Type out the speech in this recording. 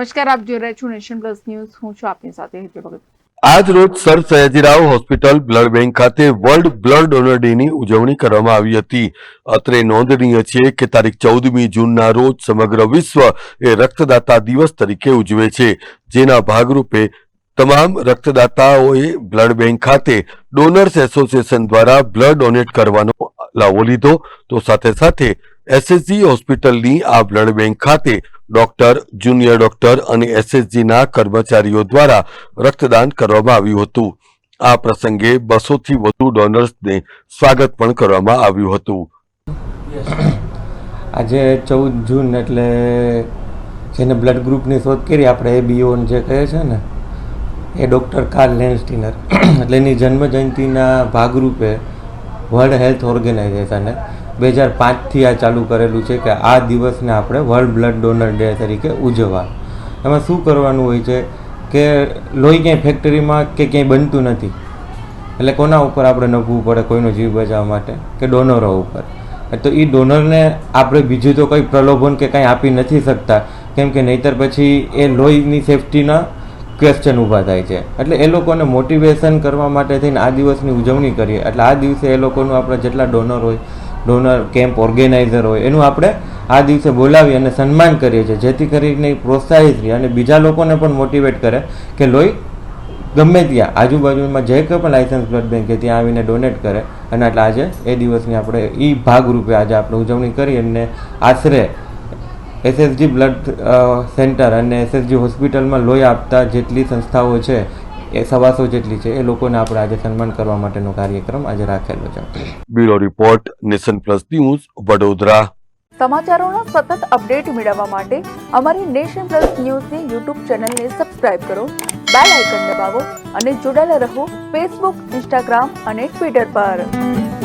નમસ્કાર, આપ જોઈ રહ્યા છો નેશન પ્લસ ન્યૂઝ. હું છું આપની સાથે હેતલ ભગત. આજ રોજ sir Sayajirao hospital blood bank ખાતે વર્લ્ડ બ્લડ ડોનર ડેની ઉજવણી કરવામાં આવી હતી. અત્રે નોંધનીય છે કે તારીખ 14મી જૂનના રોજ સમગ્ર વિશ્વ એ રક્તદાતા દિવસ તરીકે ઉજવે છે, જેના ભાગરૂપે તમામ રક્તદાતાઓએ બ્લડ બેંક ખાતે ડોનર્સ એસોસિએશન દ્વારા બ્લડ ડોનેટ કરવાનો લાવો લીધો. તો સાથે સાથે એસએસજી હોસ્પિટલની આ બ્લડ બેંક ખાતે ડોક્ટર, જુનિયર ડોક્ટર અને એસએસજીના કર્મચારીઓ દ્વારા રક્તદાન કરવામાં આવ્યું હતું. આ પ્રસંગે 200થી વધુ ડોનર્સને સ્વાગત પણ કરવામાં આવ્યું હતું. આજે 14 જૂન એટલે જેને બ્લડ ગ્રુપની શોધ કરી આપણે એબીઓ જે કહે છે ને, એ ડૉક્ટર કાર્લ લેન્સ્ટીનર, એટલે એની જન્મજયંતિના ભાગરૂપે વર્લ્ડ હેલ્થ ઓર્ગેનાઇઝેશને 2005થી આ ચાલુ કરેલું છે કે આ દિવસને આપણે વર્લ્ડ બ્લડ ડોનર ડે તરીકે ઉજવવા. એમાં શું કરવાનું હોય છે કે લોહી ક્યાંય ફેક્ટરીમાં કે ક્યાંય બનતું નથી, એટલે કોના ઉપર આપણે નભવું પડે કોઈનો જીવ બચાવવા માટે? કે ડોનરો ઉપર. તો એ ડોનરને આપણે બીજું તો કંઈ પ્રલોભન કે કંઈ આપી નથી શકતા, કેમ કે નહીંતર પછી એ લોહીની સેફટીના ક્વેશ્ચન ઊભા થાય છે. એટલે એ લોકોને મોટિવેશન કરવા માટે થઈને આ દિવસની ઉજવણી કરીએ. એટલે આ દિવસે એ લોકોનું આપણે જેટલા ડોનર હોય, ડોનર કેમ્પ ઓર્ગેનાઇઝર હોય, એનું આપણે આ દિવસે બોલાવી અને સન્માન કરીએ છીએ, જેથી કરીને પ્રોત્સાહિત રહે અને બીજા લોકોને પણ મોટિવેટ કરે કે લોહી ગમે ત્યાં આજુબાજુમાં જે કંઈ પણ લાયસન્સ બ્લડ બેંક છે ત્યાં આવીને ડોનેટ કરે. અને એટલે આજે એ દિવસની આપણે એ ભાગરૂપે આજે આપણે ઉજવણી કરી અને આશરે એસએસજી બ્લડ સેન્ટર અને એસએસજી હોસ્પિટલમાં લોહી આપતા જેટલી સંસ્થાઓ છે એ 125 જેટલી છે, એ લોકોને આપણે આજે સન્માન કરવા માટેનો કાર્યક્રમ આજે રાખેલો છે. Bureau report, Nation Plus news, Vadodara. સમાચારોના સતત અપડેટ મેળવવા માટે અમારી નેશન પ્લસ ન્યૂઝની યુટ્યુબ ચેનલને સબસ્ક્રાઇબ કરો, બેલ આઇકન દબાવો અને જોડાયેલા રહો ફેસબુક, ઇન્સ્ટાગ્રામ અને ટ્વિટર પર.